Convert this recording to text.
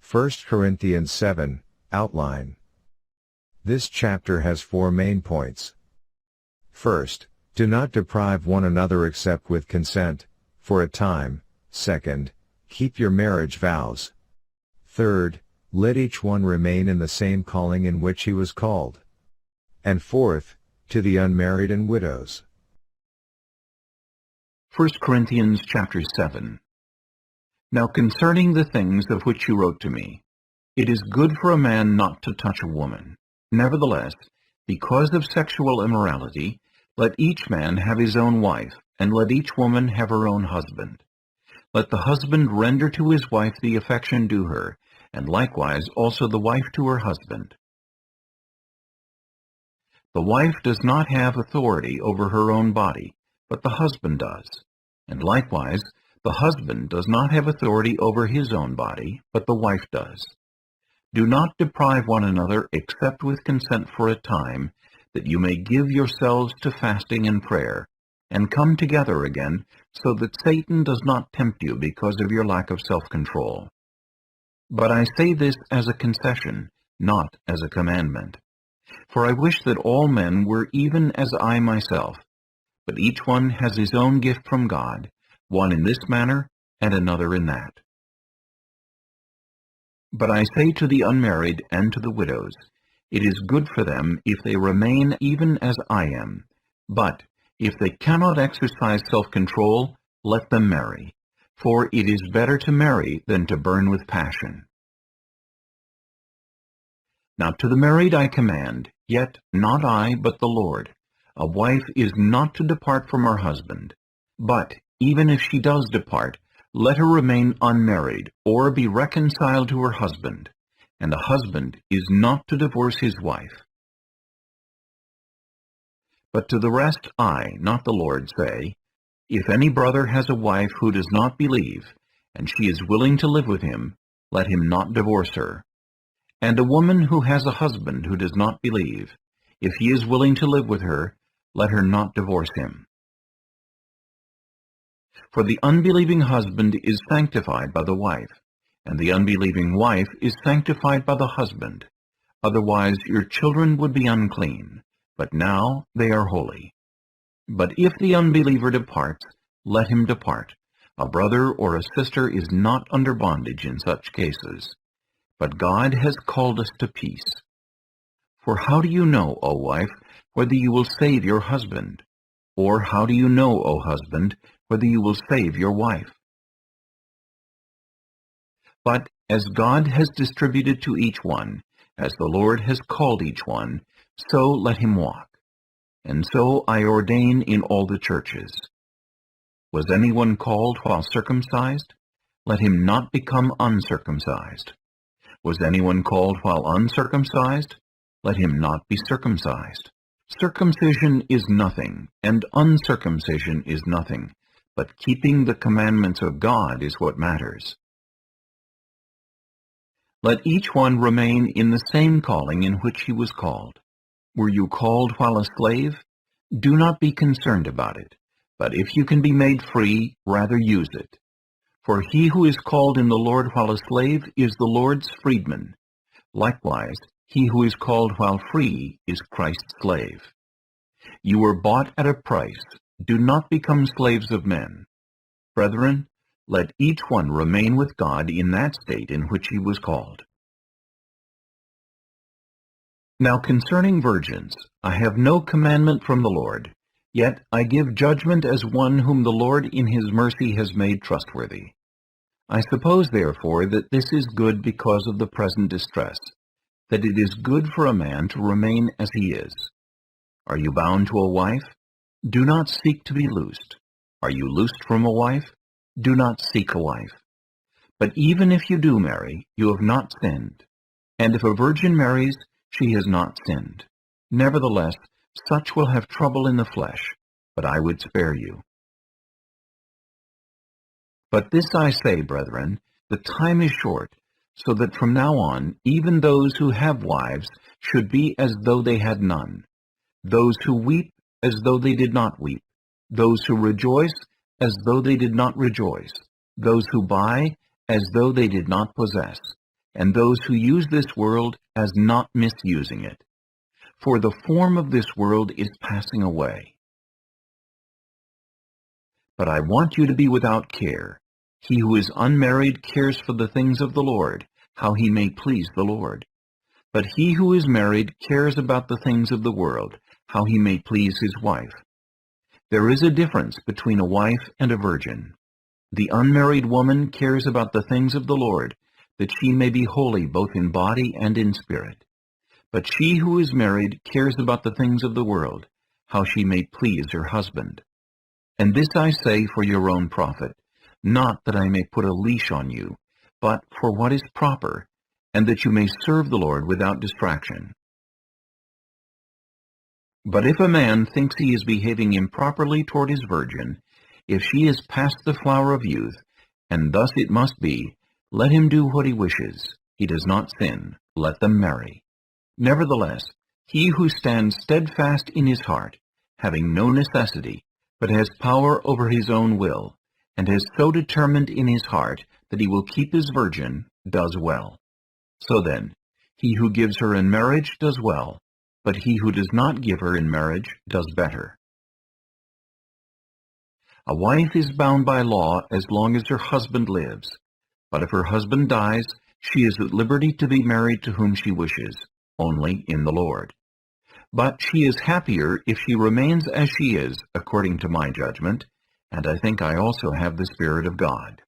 1 Corinthians 7, Outline. This chapter has 4 main points. First, do not deprive one another except with consent, for a time. Second, keep your marriage vows. Third, let each one remain in the same calling in which he was called. And fourth, to the unmarried and widows. 1 Corinthians chapter 7. Now concerning the things of which you wrote to me, it is good for a man not to touch a woman. Nevertheless, because of sexual immorality, let each man have his own wife, and let each woman have her own husband. Let the husband render to his wife the affection due her, and likewise also the wife to her husband. The wife does not have authority over her own body, but the husband does. And likewise, the husband does not have authority over his own body, but the wife does. Do not deprive one another except with consent for a time, that you may give yourselves to fasting and prayer, and come together again, so that Satan does not tempt you because of your lack of self-control. But I say this as a concession, not as a commandment. For I wish that all men were even as I myself, but each one has his own gift from God, one in this manner and another in that. But I say to the unmarried and to the widows, it is good for them if they remain even as I am. But if they cannot exercise self-control, let them marry, for it is better to marry than to burn with passion. Now to the married I command, yet not I, but the Lord. A wife is not to depart from her husband. But even if she does depart, let her remain unmarried, or be reconciled to her husband. And a husband is not to divorce his wife. But to the rest I, not the Lord, say, if any brother has a wife who does not believe, and she is willing to live with him, let him not divorce her. And a woman who has a husband who does not believe, if he is willing to live with her, let her not divorce him. For the unbelieving husband is sanctified by the wife, and the unbelieving wife is sanctified by the husband. Otherwise your children would be unclean, but now they are holy. But if the unbeliever departs, let him depart. A brother or a sister is not under bondage in such cases. But God has called us to peace. For how do you know, O wife, whether you will save your husband? Or how do you know, O husband, whether you will save your wife? But as God has distributed to each one, as the Lord has called each one, so let him walk. And so I ordain in all the churches. Was anyone called while circumcised? Let him not become uncircumcised. Was anyone called while uncircumcised? Let him not be circumcised. Circumcision is nothing, and uncircumcision is nothing, but keeping the commandments of God is what matters. Let each one remain in the same calling in which he was called. Were you called while a slave? Do not be concerned about it, but if you can be made free, rather use it. For he who is called in the Lord while a slave is the Lord's freedman. Likewise, he who is called while free is Christ's slave. You were bought at a price. Do not become slaves of men. Brethren, let each one remain with God in that state in which he was called. Now concerning virgins, I have no commandment from the Lord, yet I give judgment as one whom the Lord in his mercy has made trustworthy. I suppose, therefore, that this is good because of the present distress, that it is good for a man to remain as he is. Are you bound to a wife? Do not seek to be loosed. Are you loosed from a wife? Do not seek a wife. But even if you do marry, you have not sinned. And if a virgin marries, she has not sinned. Nevertheless, such will have trouble in the flesh, but I would spare you. But this I say, brethren, the time is short, so that from now on even those who have wives should be as though they had none, those who weep as though they did not weep, those who rejoice as though they did not rejoice, those who buy as though they did not possess, and those who use this world as not misusing it. For the form of this world is passing away. But I want you to be without care. He who is unmarried cares for the things of the Lord, how he may please the Lord. But he who is married cares about the things of the world, how he may please his wife. There is a difference between a wife and a virgin. The unmarried woman cares about the things of the Lord, that she may be holy both in body and in spirit. But she who is married cares about the things of the world, how she may please her husband. And this I say for your own profit, not that I may put a leash on you, but for what is proper, and that you may serve the Lord without distraction. But if a man thinks he is behaving improperly toward his virgin, if she is past the flower of youth, and thus it must be, let him do what he wishes. He does not sin. Let them marry. Nevertheless, he who stands steadfast in his heart, having no necessity, but has power over his own will, and has so determined in his heart that he will keep his virgin, does well. So then, he who gives her in marriage does well, but he who does not give her in marriage does better. A wife is bound by law as long as her husband lives, but if her husband dies, she is at liberty to be married to whom she wishes, only in the Lord. But she is happier if she remains as she is, according to my judgment, and I think I also have the Spirit of God.